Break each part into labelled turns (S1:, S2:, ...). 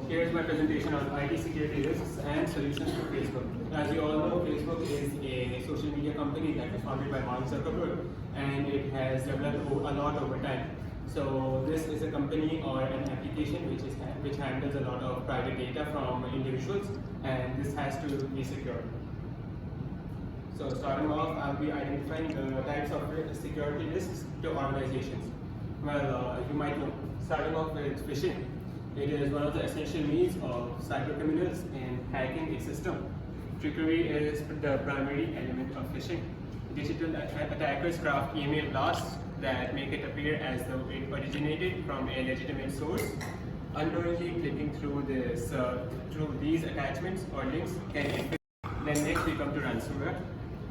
S1: here's my presentation on IT security risks and solutions for Facebook. As you all know, Facebook is a social media company that was founded by Mark Zuckerberg, and it has developed a lot over time. So this is a company or an application which handles a lot of private data from individuals, and this has to be secure. So starting off, I'll be identifying the types of security risks to organizations. Well, you might know, starting off with phishing. It is one of the essential means of cyber criminals in hacking a system. Trickery is the primary element of phishing. Digital attackers craft email blasts that make it appear as though it originated from a legitimate source. Unknowingly clicking through these attachments or links can infect. Then next we come to ransomware.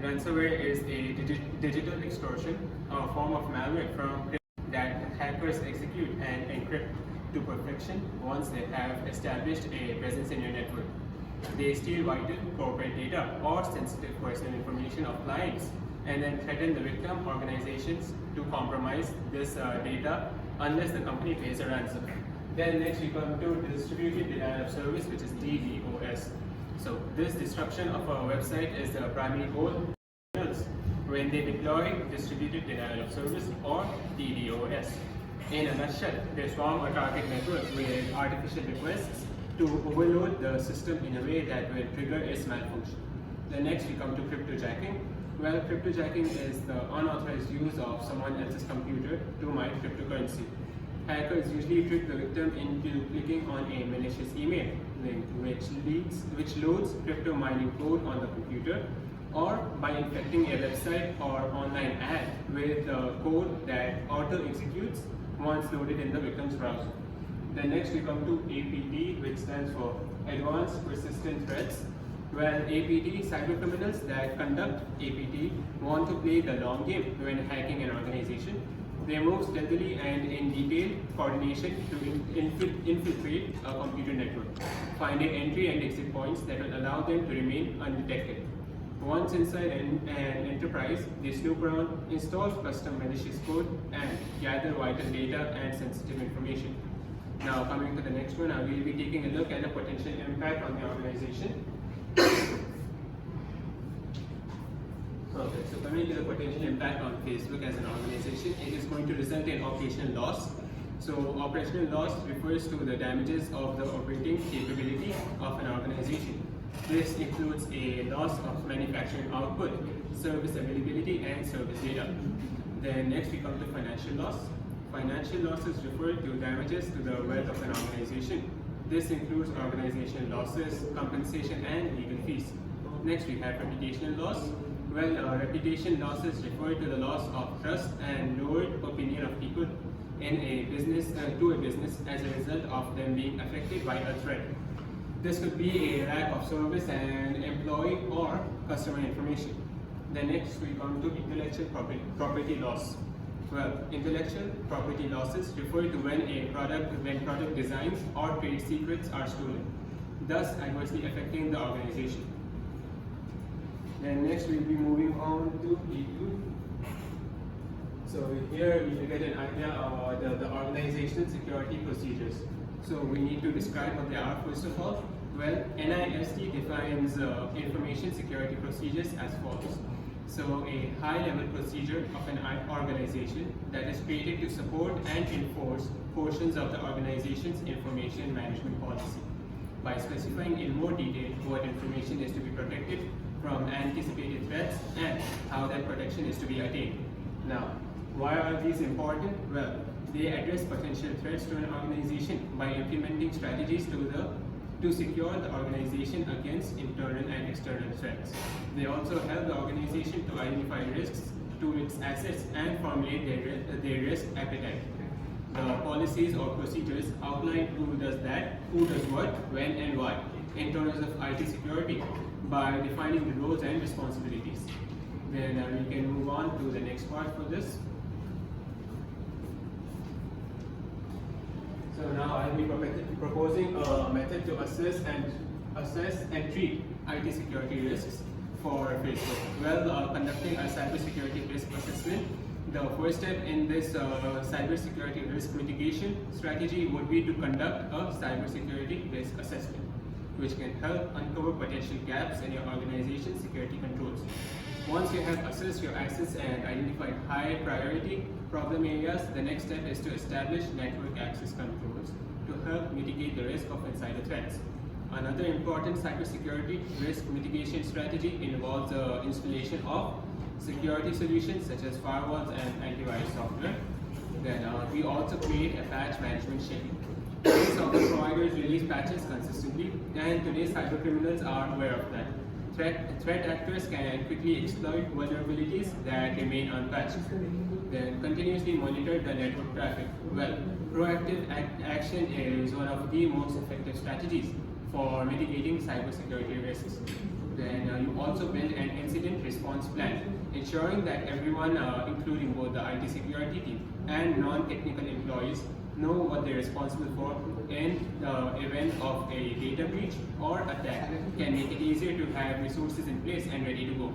S1: Ransomware is a digital extortion, a form of malware that hackers execute and encrypt to perfection once they have established a presence in your network. They steal vital corporate data or sensitive personal information of clients and then threaten the victim organizations to compromise this data unless the company pays a ransom. Then next we come to distributed denial of service, which is DDoS. So this disruption of a website is the primary goal when they deploy distributed denial of service or DDoS. In a nutshell, they swarm a target network with artificial requests to overload the system in a way that will trigger its malfunction. Then next we come to cryptojacking. Well, cryptojacking is the unauthorized use of someone else's computer to mine cryptocurrency. Hackers usually trick the victim into clicking on a malicious email link which loads crypto mining code on the computer, or by infecting a website or online ad with the code that auto-executes once loaded in the victim's browser. Then next we come to APT, which stands for Advanced Persistent Threats. Well, APT, cybercriminals that conduct APT want to play the long game when hacking an organization. They move stealthily and in detailed coordination to infiltrate a computer network, finding entry and exit points that will allow them to remain undetected. Once inside an enterprise, they snoop around, install custom malicious code, and gather vital data and sensitive information. Now, coming to the next one, I will be taking a look at the potential impact on the organization. Okay, so coming to the potential impact on Facebook as an organization, it is going to result in operational loss. So, operational loss refers to the damages of the operating capability of an organization. This includes a loss of manufacturing output, service availability, and service data. Then next we come to financial loss. Financial losses refer to damages to the wealth of an organization. This includes organizational losses, compensation, and legal fees. Next we have reputational loss. Well, reputation losses refer to the loss of trust and lowered opinion of people in a business as a result of them being affected by a threat. This could be a lack of service and employee or customer information. Then next we come to intellectual property loss. Well, intellectual property losses refer to when product designs or trade secrets are stolen, thus adversely affecting the organization. Then next we'll be moving on to E2. So here we get an idea of the organizational security procedures. So we need to describe what they are first of all. Well, NIST defines information security procedures as follows. So a high-level procedure of an organization that is created to support and enforce portions of the organization's information management policy by specifying in more detail what information is to be protected from anticipated threats and how that protection is to be attained. Now, why are these important? Well, they address potential threats to an organization by implementing strategies to secure the organization against internal and external threats. They also help the organization to identify risks to its assets and formulate their risk appetite. The policies or procedures outline who does what, when, and why in terms of IT security by defining the roles and responsibilities. Then we can move on to the next part for this. So now I will be proposing a method to assess and treat IT security risks for Facebook. Well, conducting a cybersecurity risk assessment The first step in this cybersecurity risk mitigation strategy would be to conduct a cybersecurity risk assessment, which can help uncover potential gaps in your organization's security controls. Once you have assessed your assets and identified high priority problem areas, the next step is to establish network access controls to help mitigate the risk of insider threats. Another important cybersecurity risk mitigation strategy involves the installation of security solutions such as firewalls and antivirus software. Then we also create a patch management schedule. Many software providers release patches consistently, and today's cybercriminals are aware of that. Threat actors can quickly exploit vulnerabilities that remain unpatched. Then continuously monitor the network traffic. Well, proactive action is one of the most effective strategies for mitigating cybersecurity risks. Then you also build an incident response plan, ensuring that everyone, including both the IT security team and non-technical employees, know what they're responsible for in the event of a data breach or attack. Can make it easier to have resources in place and ready to go.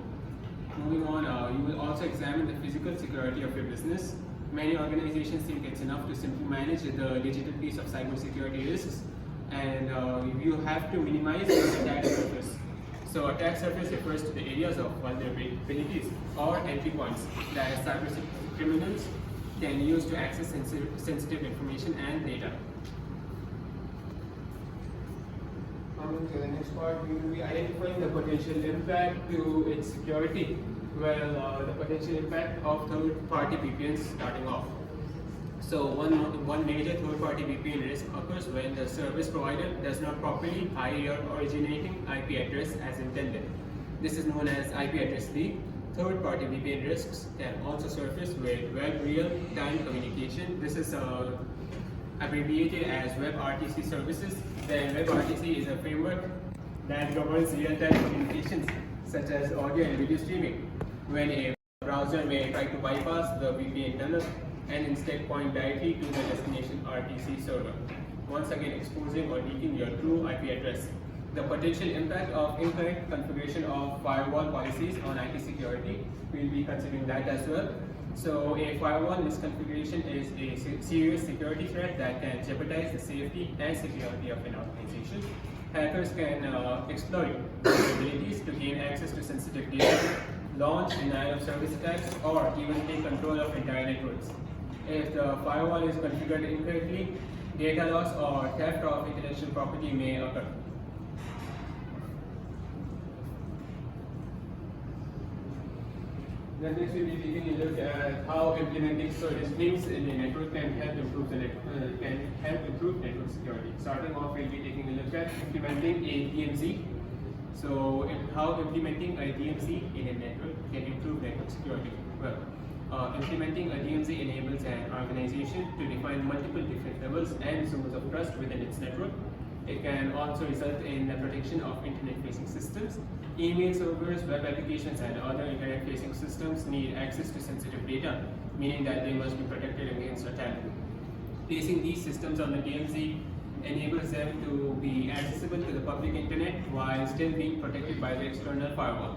S1: Moving on, you will also examine the physical security of your business. Many organizations think it's enough to simply manage the digital piece of cybersecurity risks, and you have to minimize the attack surface. So attack surface refers to the areas of vulnerabilities or entry points that cyber criminals can use to access sensitive information and data. Coming to the next part, we will be identifying the potential impact to its security. Well, the potential impact of third-party VPNs starting off. So one major third-party VPN risk occurs when the service provider does not properly hide your originating IP address as intended. This is known as IP address leak. Third-party VPN risks can also surface with web real-time communication. This is abbreviated as WebRTC services. Then WebRTC is a framework that governs real-time communications such as audio and video streaming, when a browser may try to bypass the VPN tunnel and instead point directly to the destination RTC server, once again exposing or leaking your true IP address. The potential impact of incorrect configuration of firewall policies on IT security, we'll be considering that as well. So a firewall misconfiguration is a serious security threat that can jeopardize the safety and security of an organization. Hackers can exploit vulnerabilities to gain access to sensitive data, launch denial of service attacks, or even take control of entire networks. If the firewall is configured incorrectly, data loss or theft of intellectual property may occur. Then next we will be taking a look at how implementing certain things in the network can help improve network security. Starting off, we'll be taking a look at implementing a DMZ. So, how implementing a DMZ in a network can improve network security. Well, implementing a DMZ enables an organization to define multiple different levels and zones of trust within its network. It can also result in the protection of internet-facing systems. Email servers, web applications, and other internet-facing systems need access to sensitive data, meaning that they must be protected against attack. Placing these systems on the DMZ enables them to be accessible to the public internet while still being protected by the external firewall.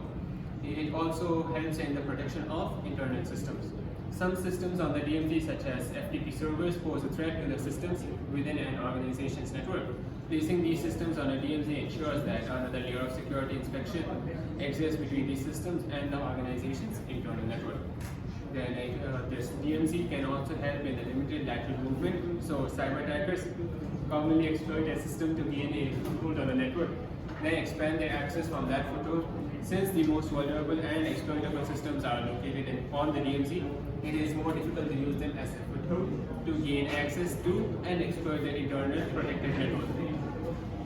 S1: It also helps in the protection of internal systems. Some systems on the DMZ, such as FTP servers, pose a threat to the systems within an organization's network. Placing these systems on a DMZ ensures that another layer of security inspection exists between these systems and the organization's internal network. Then this DMZ can also help in the limited lateral movement. So cyber attackers commonly exploit a system to gain a foothold on the network, then expand their access from that foothold. Since the most vulnerable and exploitable systems are located on the DMZ, it is more difficult to use them as a foothold to gain access to and exploit the internal protected network.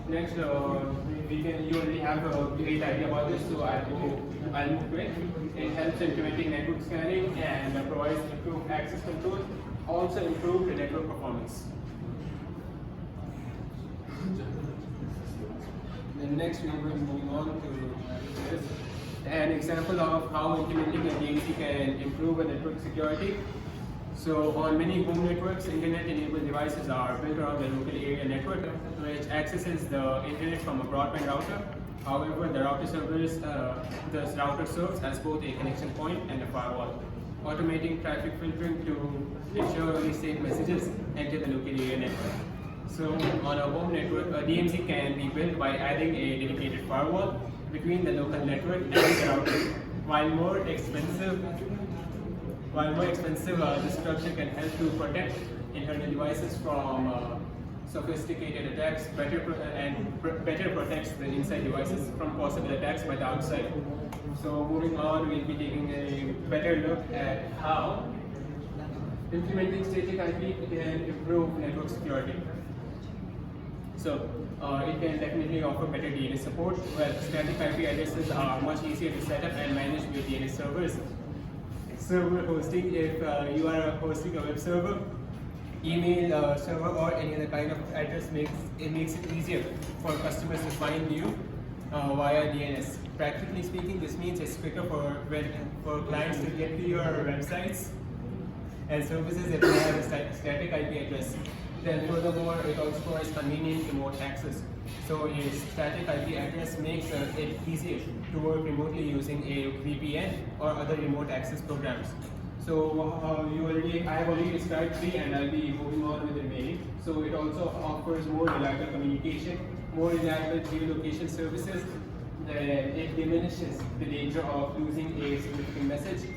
S1: Next, you already have a great idea about this, so I'll move to it. It helps implementing network scanning and provides improved access control, also improved network performance. Then next we will be moving on to this. An example of how implementing a DMZ can improve a network security. So on many home networks, internet-enabled devices are built around the local area network, which accesses the internet from a broadband router. However, the router serves as both a connection point and a firewall. automating traffic filtering to ensure only safe messages enter the local area network. So on a home network, a DMZ can be built by adding a dedicated firewall between the local network and the router. While more expensive, this structure can help to protect internal devices from sophisticated attacks, better protects the inside devices from possible attacks by the outside. So moving on, we'll be taking a better look at how implementing static IP can improve network security. So it can definitely offer better DNS support. Well, static IP addresses are much easier to set up and manage with DNS servers. Server hosting, if you are hosting a web server, email server or any other kind of address makes it easier for customers to find you via DNS. Practically speaking, this means it's quicker for clients to get to your websites and services if they have a static IP address. Then furthermore, it also provides convenient remote access. So a static IP address makes it easier to work remotely using a VPN or other remote access programs. So I have already described 3 and I'll be moving on with the remaining. So it also offers more reliable communication, more reliable geolocation services, then it diminishes the danger of losing a significant message,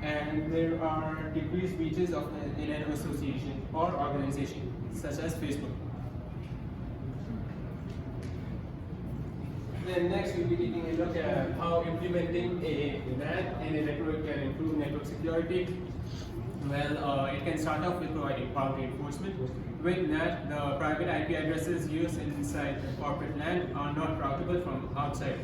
S1: and there are decreased breaches in an association or organization, such as Facebook. Then next we'll be taking a look at how implementing a NAT in a network can improve network security. Well, it can start off with providing boundary enforcement. With NAT, the private IP addresses used inside corporate LAN are not routable from outside.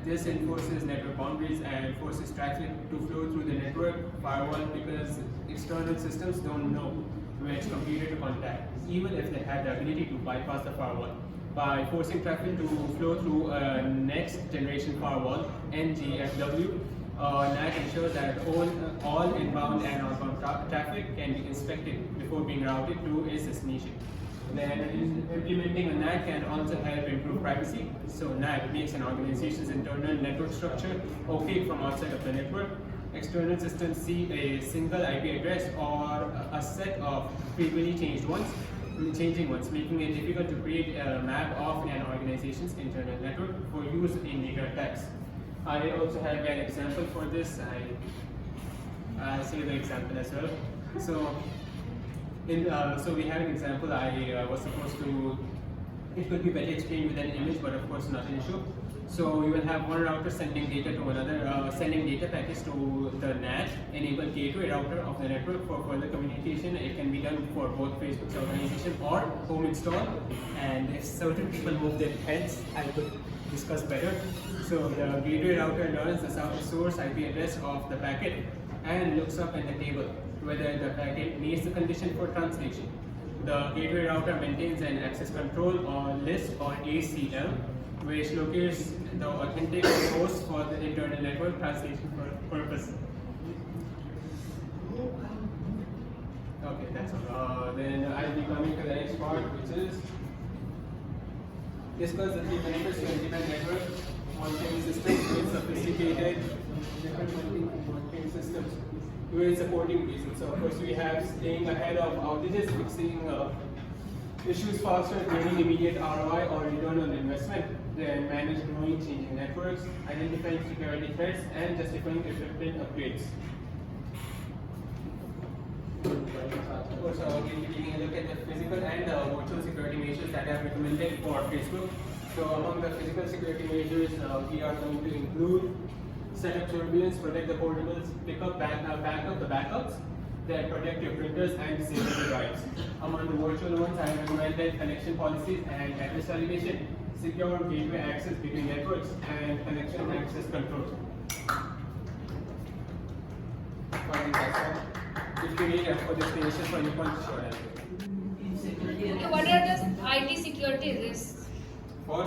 S1: This enforces network boundaries and forces traffic to flow through the network firewall because external systems don't know which computer to contact, even if they have the ability to bypass the firewall. By forcing traffic to flow through a next generation firewall, NGFW, NAT ensures that all inbound and outbound traffic can be inspected before being routed to its destination. Then implementing a NAT can also help improve privacy. So NAT makes an organization's internal network structure opaque from outside of the network. External systems see a single IP address or a set of frequently changing ones, making it difficult to create a map of an organization's internal network for use in data attacks. I also have an example for this. I'll say the example as well. So we have an example. I was supposed to, it could be better explained with an image, but of course not an issue. So you will have one router sending data to another, sending data packets to the NAT, enable gateway router of the network for further communication. It can be done for both Facebook's organization or home install. And if certain people move their heads, I could discuss better. So the gateway router learns the source IP address of the packet and looks up in the table whether the packet meets the condition for translation. The gateway router maintains an access control or list or ACL, which locates the authentic host for the internal network translation purpose. Okay, that's all. Then I'll be coming to the next part, which is discuss the 3 benefits to implement network monitoring systems with sophisticated different monitoring systems with supporting reasons. So of course we have staying ahead of outages, fixing issues faster, gaining immediate ROI or return on investment, then manage growing changing networks, identifying security threats, and justifying equipment upgrades. So we'll be taking a look at the physical and virtual security measures that are recommended for Facebook. So among the physical security measures, we are going to include set up surveillance, protect the portables, pick up the backups, then protect your printers and disable the drives. Among the virtual ones, I have recommended connection policies and address validation, secure gateway access between networks, and connection access control. If you need for this explanation for any point, sure.
S2: What are the IT security risks
S1: For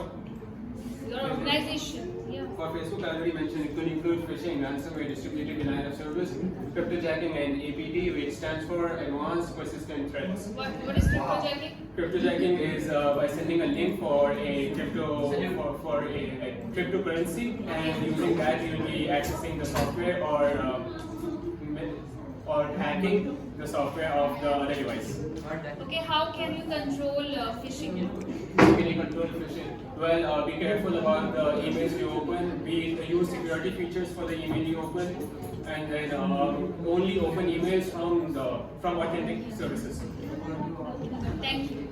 S2: your organization? Yeah.
S1: For Facebook, I already mentioned it could include phishing, ransomware, distributed denial of service, cryptojacking, and APT, which stands for Advanced Persistent Threats.
S2: What is cryptojacking?
S1: Cryptojacking is by sending a link for a cryptocurrency, and using that you'll be accessing the software or hacking the software of the other device.
S2: Okay, how can you control phishing?
S1: Can you control phishing? Well, be careful about the emails you open. Use security features for the email you open, and then only open emails from authentic services.
S2: Thank you.